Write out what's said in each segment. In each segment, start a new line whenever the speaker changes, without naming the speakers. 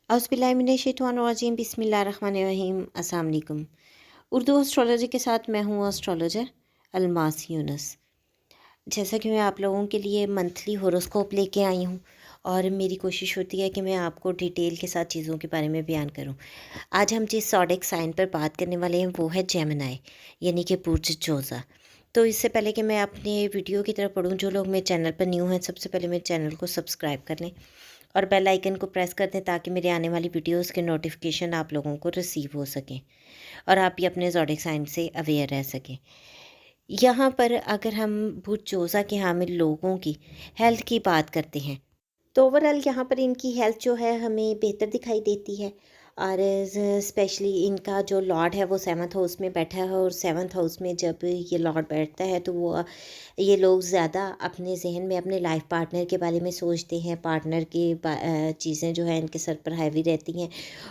औज़ुबिल्लाहिमिनश्शैतानिर्रजीम बिस्मिल्लाहिर्रहमानिर्रहीम। अस्सलाम वालेकुम। उर्दू एस्ट्रोलॉजी के साथ मैं हूँ एस्ट्रोलॉजर अलमास यूनुस। जैसा कि मैं आप लोगों के लिए मंथली होरोस्कोप लेके आई हूँ और मेरी कोशिश होती है कि मैं आपको डिटेल के साथ चीज़ों के बारे में बयान करूँ। आज हम जिस ज़ोडिएक साइन पर बात करने वाले हैं वो है जेमिनी, यानी कि बुर्ज जोज़ा। तो इससे पहले कि मैं अपने वीडियो की तरफ बढ़ूँ, जो लोग मेरे चैनल पर न्यू हैं सबसे पहले मेरे चैनल को सब्सक्राइब कर लें और बेल आइकन को प्रेस कर दें ताकि मेरे आने वाली वीडियोस के नोटिफिकेशन आप लोगों को रिसीव हो सकें और आप भी अपने ज़ोडिएक साइन से अवेयर रह सकें। यहाँ पर अगर हम बुर्ज जोज़ा के हामिल लोगों की हेल्थ की बात करते हैं तो ओवरऑल यहाँ पर इनकी हेल्थ जो है हमें बेहतर दिखाई देती है और स्पेशली इनका जो लॉर्ड है वो 7th हाउस में बैठा है और 7th हाउस में जब ये लॉर्ड बैठता है तो वो ये लोग ज़्यादा अपने जहन में अपने लाइफ पार्टनर के बारे में सोचते हैं। पार्टनर की चीज़ें जो है इनके सर पर हैवी रहती हैं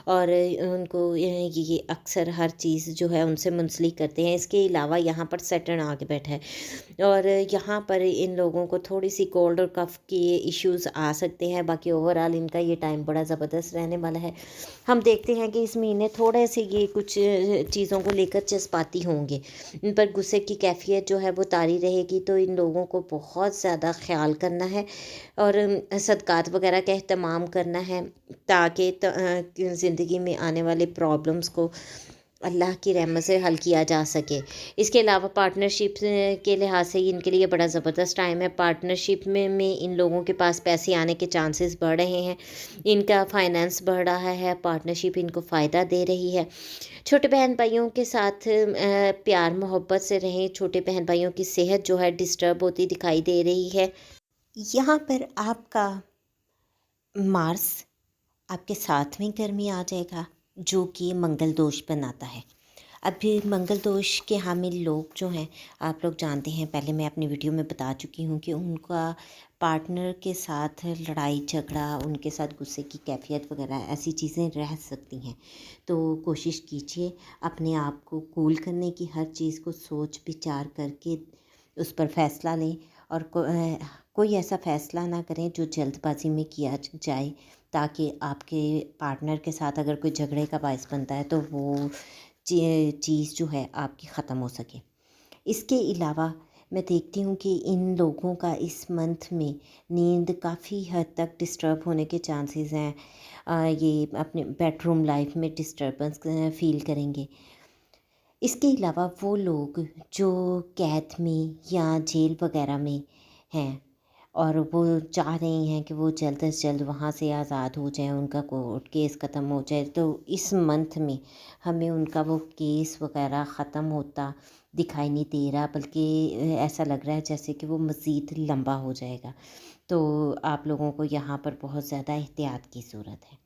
और उनको ये अक्सर हर चीज़ जो है उनसे मुंसलिक करते हैं। इसके अलावा यहाँ पर सैटर्न आके बैठा है और यहाँ पर इन लोगों को थोड़ी सी कोल्ड और कफ के इश्यूज़ आ सकते हैं। बाकी ओवरऑल इनका ये टाइम बड़ा ज़बरदस्त रहने वाला है। हम देखते हैं कि इस महीने थोड़े से ये कुछ चीज़ों को लेकर जज्बाती होंगे, इन पर गुस्से की कैफियत जो है वो तारी रहेगी। तो इन लोगों को बहुत ज़्यादा ख्याल करना है और सदक़ात वगैरह का एहतमाम करना है ताकि ज़िंदगी में आने वाले प्रॉब्लम्स को अल्लाह की रहमत से हल किया जा सके। इसके अलावा पार्टनरशिप के लिहाज से इनके लिए बड़ा ज़बरदस्त टाइम है। पार्टनरशिप में इन लोगों के पास पैसे आने के चांसेस बढ़ रहे हैं, इनका फाइनेंस बढ़ रहा है, पार्टनरशिप इनको फ़ायदा दे रही है। छोटे बहन भाइयों के साथ प्यार मोहब्बत से रहें। छोटे बहन भाइयों की सेहत जो है डिस्टर्ब होती दिखाई दे रही है। यहाँ पर आपका मार्स आपके 7वें घर में आ जाएगा जो कि मंगल दोष बनाता है। अभी मंगल दोष के हामिल लोग जो हैं आप लोग जानते हैं, पहले मैं अपनी वीडियो में बता चुकी हूँ कि उनका पार्टनर के साथ लड़ाई झगड़ा, उनके साथ गुस्से की कैफियत वगैरह ऐसी चीज़ें रह सकती हैं। तो कोशिश कीजिए अपने आप को कूल करने की, हर चीज़ को सोच विचार करके उस पर फ़ैसला लें और कोई ऐसा फ़ैसला ना करें जो जल्दबाज़ी में किया जाए, ताकि आपके पार्टनर के साथ अगर कोई झगड़े का बायस बनता है तो वो चीज़ जो है आपकी ख़त्म हो सके। इसके अलावा मैं देखती हूँ कि इन लोगों का इस मंथ में नींद काफ़ी हद तक डिस्टर्ब होने के चांसेस हैं। ये अपने बेडरूम लाइफ में डिस्टर्बेंस फ़ील करेंगे। इसके अलावा वो लोग जो कैद में या जेल वगैरह में हैं और वो चाह रही हैं कि वो जल्द से जल्द वहाँ से आज़ाद हो जाएं, उनका कोर्ट केस ख़त्म हो जाए, तो इस मंथ में हमें उनका वो केस वगैरह ख़त्म होता दिखाई नहीं दे रहा, बल्कि ऐसा लग रहा है जैसे कि वो मज़ीद लंबा हो जाएगा। तो आप लोगों को यहाँ पर बहुत ज़्यादा एहतियात की ज़रूरत है।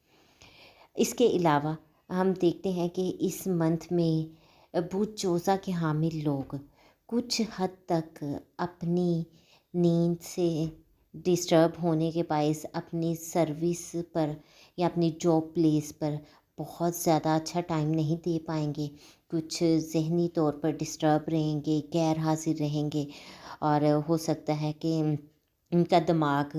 इसके अलावा हम देखते हैं कि इस मंथ में बुर्ज जोज़ा के हामिल लोग कुछ हद तक अपनी नींद से डिस्टर्ब होने के बायस अपनी सर्विस पर या अपनी जॉब प्लेस पर बहुत ज़्यादा अच्छा टाइम नहीं दे पाएंगे। कुछ ज़हनी तौर पर डिस्टर्ब रहेंगे, गैर हाज़िर रहेंगे और हो सकता है कि उनका दिमाग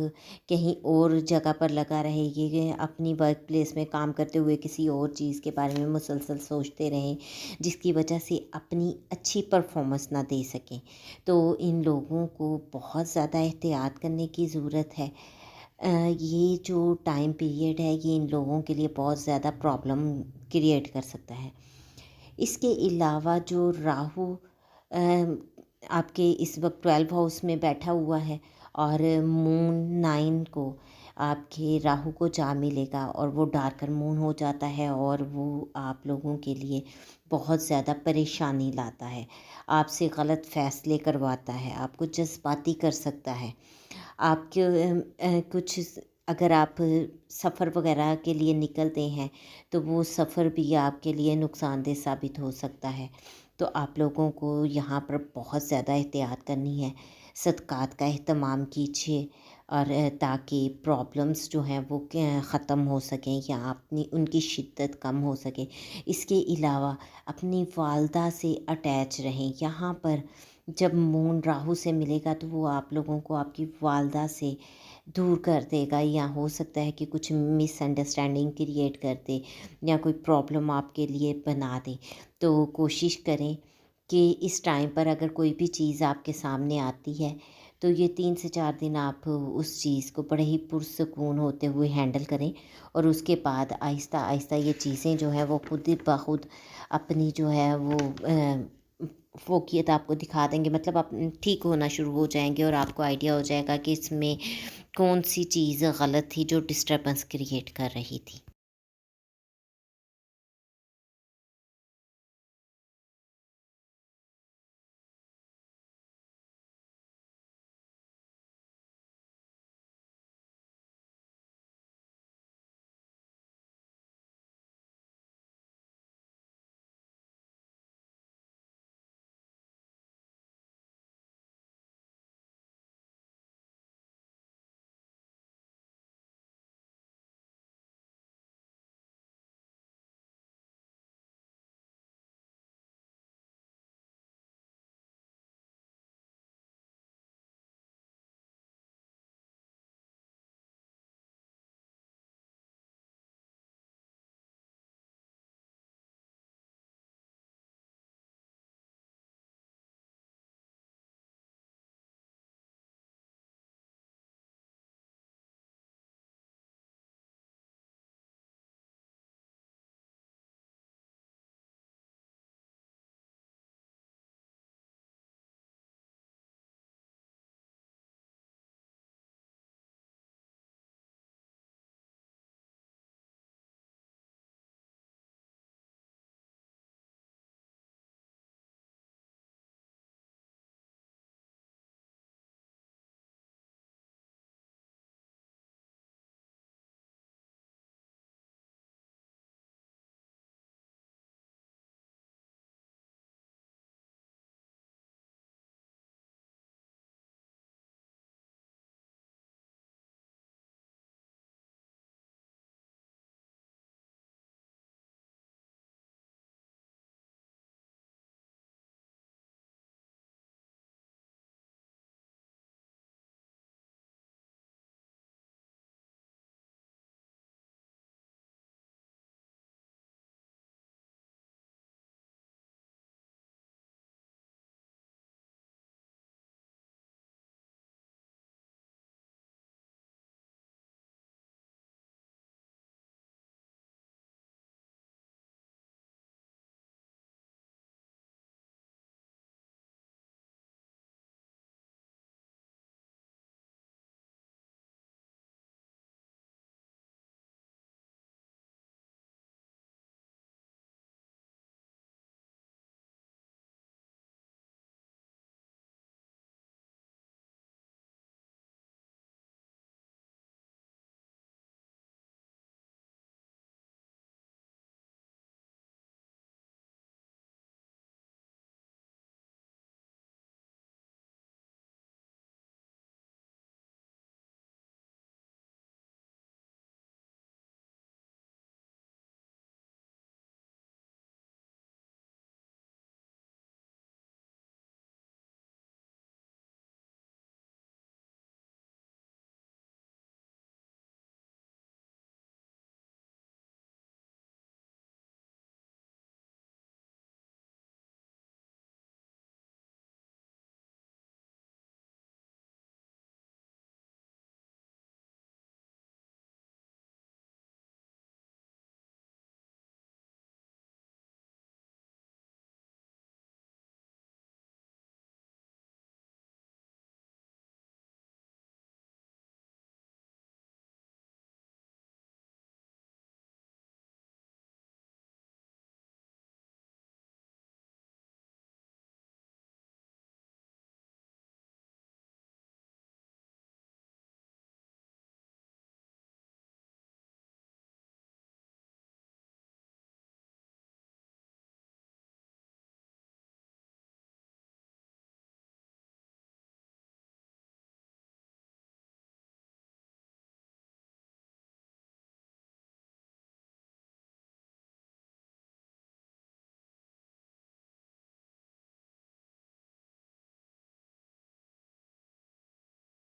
कहीं और जगह पर लगा रहे। ये अपनी वर्क प्लेस में काम करते हुए किसी और चीज़ के बारे में मुसलसल सोचते रहें, जिसकी वजह से अपनी अच्छी परफॉर्मेंस ना दे सकें। तो इन लोगों को बहुत ज़्यादा एहतियात करने की ज़रूरत है। ये जो टाइम पीरियड है ये इन लोगों के लिए बहुत ज़्यादा प्रॉब्लम क्रिएट कर सकता है। इसके अलावा जो राहु आपके इस वक्त 12 हाउस में बैठा हुआ है और मून 9 को आपके राहु को जा मिलेगा और वो डार्कर मून हो जाता है और वो आप लोगों के लिए बहुत ज़्यादा परेशानी लाता है, आपसे गलत फ़ैसले करवाता है, आपको जज्बाती कर सकता है। आपके कुछ अगर आप सफ़र वगैरह के लिए निकलते हैं तो वो सफ़र भी आपके लिए नुकसानदेह साबित हो सकता है। तो आप लोगों को यहाँ पर बहुत ज़्यादा एहतियात करनी है, सदक़ात का एहतमाम कीजिए और ताकि प्रॉब्लम्स जो हैं वो ख़त्म हो सकें या अपनी उनकी शिद्दत कम हो सके। इसके अलावा अपनी वालदा से अटैच रहें। यहाँ पर जब मून राहु से मिलेगा तो वो आप लोगों को आपकी वालदा से دور کر دے گا، یا ہو سکتا ہے کہ کچھ مس انڈرسٹینڈنگ کریٹ کر دے یا کوئی پرابلم آپ کے لیے بنا دے۔ تو کوشش کریں کہ اس ٹائم پر اگر کوئی بھی چیز آپ کے سامنے آتی ہے تو یہ 3 سے 4 دن آپ اس چیز کو بڑے ہی پرسکون ہوتے ہوئے ہینڈل کریں، اور اس کے بعد آہستہ آہستہ یہ چیزیں جو ہے وہ خود بخود اپنی جو ہے وہ فوقیت آپ کو دکھا دیں گے، مطلب ٹھیک ہونا شروع ہو جائیں گے، اور آپ کو آئیڈیا ہو جائے گا کہ اس میں کون سی چیز غلط تھی جو ڈسٹربنس کریٹ کر رہی تھی۔